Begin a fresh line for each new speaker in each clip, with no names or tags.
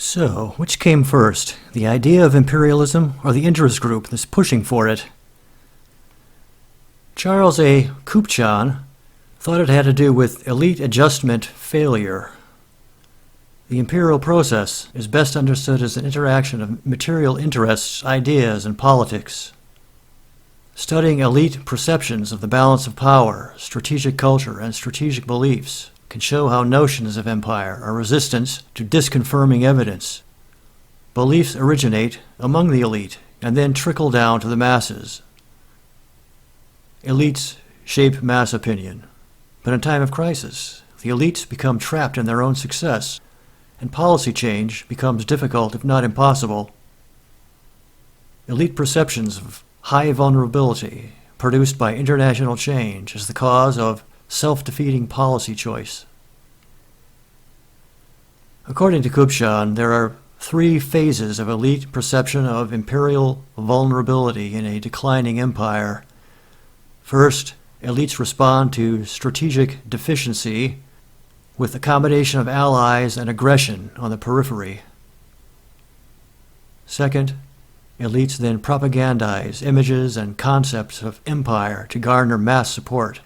So, which came first, the idea of imperialism or the interest group that's pushing for it? Charles A. Kupchan thought it had to do with elite adjustment failure. The imperial process is best understood as an interaction of material interests, ideas, and politics. Studying elite perceptions of the balance of power, strategic culture, and strategic beliefs can show how notions of empire are resistant to disconfirming evidence. Beliefs originate among the elite and then trickle down to the masses. Elites shape mass opinion, but in time of crisis, the elites become trapped in their own success, and policy change becomes difficult if not impossible. Elite perceptions of high vulnerability produced by international change is the cause of self-defeating policy choice. According to Kupchan, there are three phases of elite perception of imperial vulnerability in a declining empire. First, elites respond to strategic deficiency with a combination of allies and aggression on the periphery. Second, elites then propagandize images and concepts of empire to garner mass support,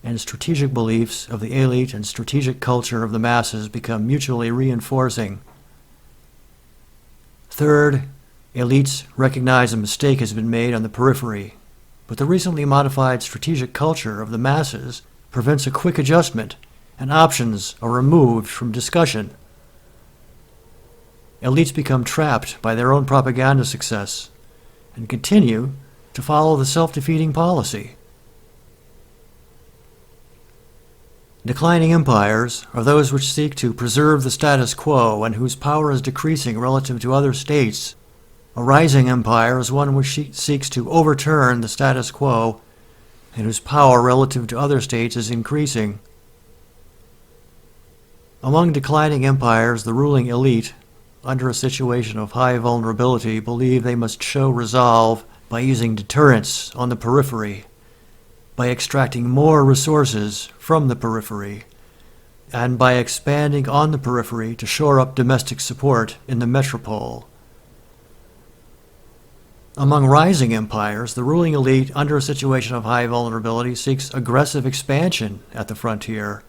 and strategic beliefs of the elite and strategic culture of the masses become mutually reinforcing. Third, elites recognize a mistake has been made on the periphery, but the recently modified strategic culture of the masses prevents a quick adjustment, and options are removed from discussion. Elites become trapped by their own propaganda success and continue to follow the self-defeating policy. Declining empires are those which seek to preserve the status quo and whose power is decreasing relative to other states. A rising empire is one which seeks to overturn the status quo and whose power relative to other states is increasing. Among declining empires, the ruling elite, under a situation of high vulnerability, believe they must show resolve by using deterrence on the periphery, by extracting more resources from the periphery, and by expanding on the periphery to shore up domestic support in the metropole. Among rising empires, the ruling elite, under a situation of high vulnerability, seeks aggressive expansion at the frontier.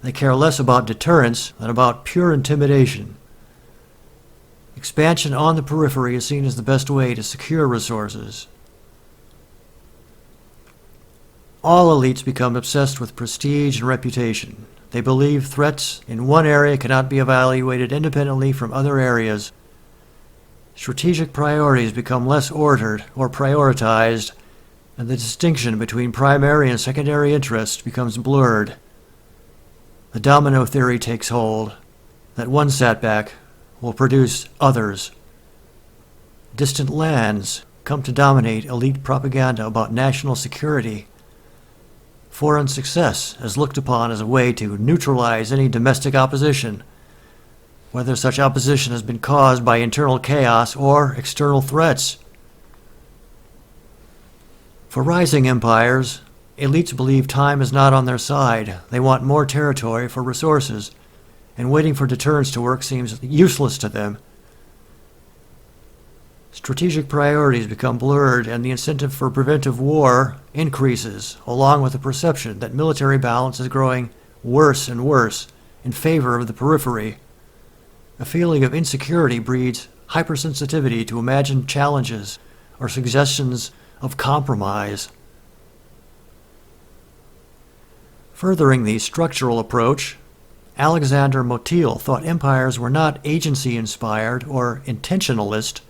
They care less about deterrence than about pure intimidation. Expansion on the periphery is seen as the best way to secure resources. All elites become obsessed with prestige and reputation. They believe threats in one area cannot be evaluated independently from other areas. Strategic priorities become less ordered or prioritized, and the distinction between primary and secondary interests becomes blurred. The domino theory takes hold, that one setback will produce others. Distant lands come to dominate elite propaganda about national security. Foreign success is looked upon as a way to neutralize any domestic opposition, whether such opposition has been caused by internal chaos or external threats. For rising empires, elites believe time is not on their side. They want more territory for resources, and waiting for deterrence to work seems useless to them. Strategic priorities become blurred, and the incentive for preventive war increases, along with the perception that military balance is growing worse and worse in favor of the periphery. A feeling of insecurity breeds hypersensitivity to imagined challenges or suggestions of compromise. Furthering the structural approach, Alexander Motyl thought empires were not agency-inspired or intentionalist,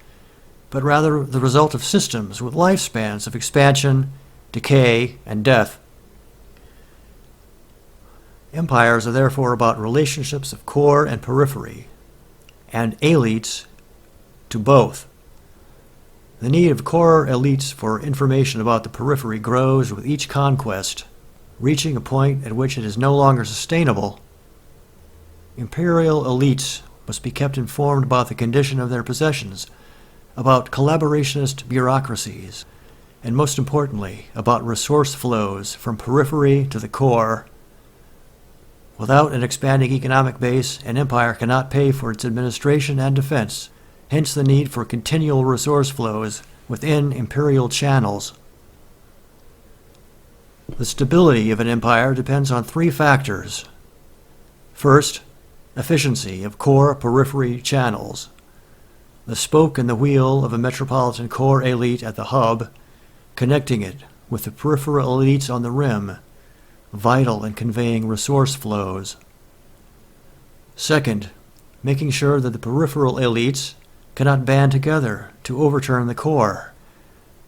but rather the result of systems with lifespans of expansion, decay, and death. Empires are therefore about relationships of core and periphery, and elites to both. The need of core elites for information about the periphery grows with each conquest, reaching a point at which it is no longer sustainable. Imperial elites must be kept informed about the condition of their possessions, about collaborationist bureaucracies, and most importantly, about resource flows from periphery to the core. Without an expanding economic base, an empire cannot pay for its administration and defense, hence the need for continual resource flows within imperial channels. The stability of an empire depends on three factors. First, efficiency of core periphery channels. The spoke in the wheel of a metropolitan core elite at the hub, connecting it with the peripheral elites on the rim, vital in conveying resource flows. Second, making sure that the peripheral elites cannot band together to overturn the core,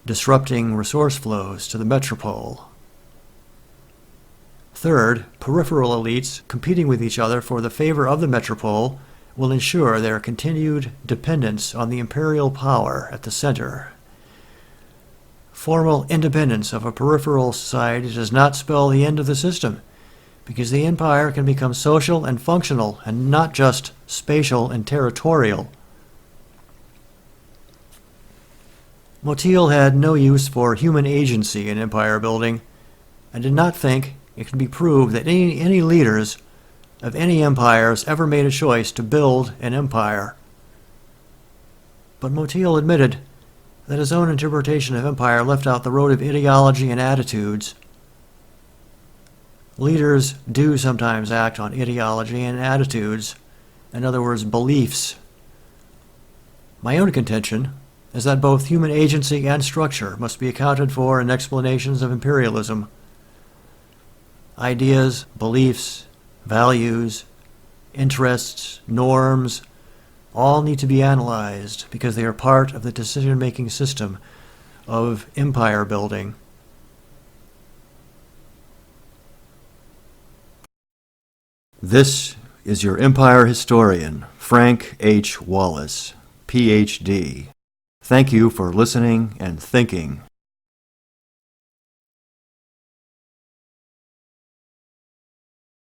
disrupting resource flows to the metropole. Third, peripheral elites competing with each other for the favor of the metropole will ensure their continued dependence on the imperial power at the center. Formal independence of a peripheral society does not spell the end of the system, because the empire can become social and functional and not just spatial and territorial. Motyl had no use for human agency in empire building and did not think it could be proved that any leaders of any empires ever made a choice to build an empire. But Motyl admitted that his own interpretation of empire left out the road of ideology and attitudes. Leaders do sometimes act on ideology and attitudes, in other words, beliefs. My own contention is that both human agency and structure must be accounted for in explanations of imperialism. Ideas, beliefs, values, interests, norms, all need to be analyzed because they are part of the decision-making system of empire building. This is your empire historian, Frank H. Wallis, Ph.D. Thank you for listening and thinking.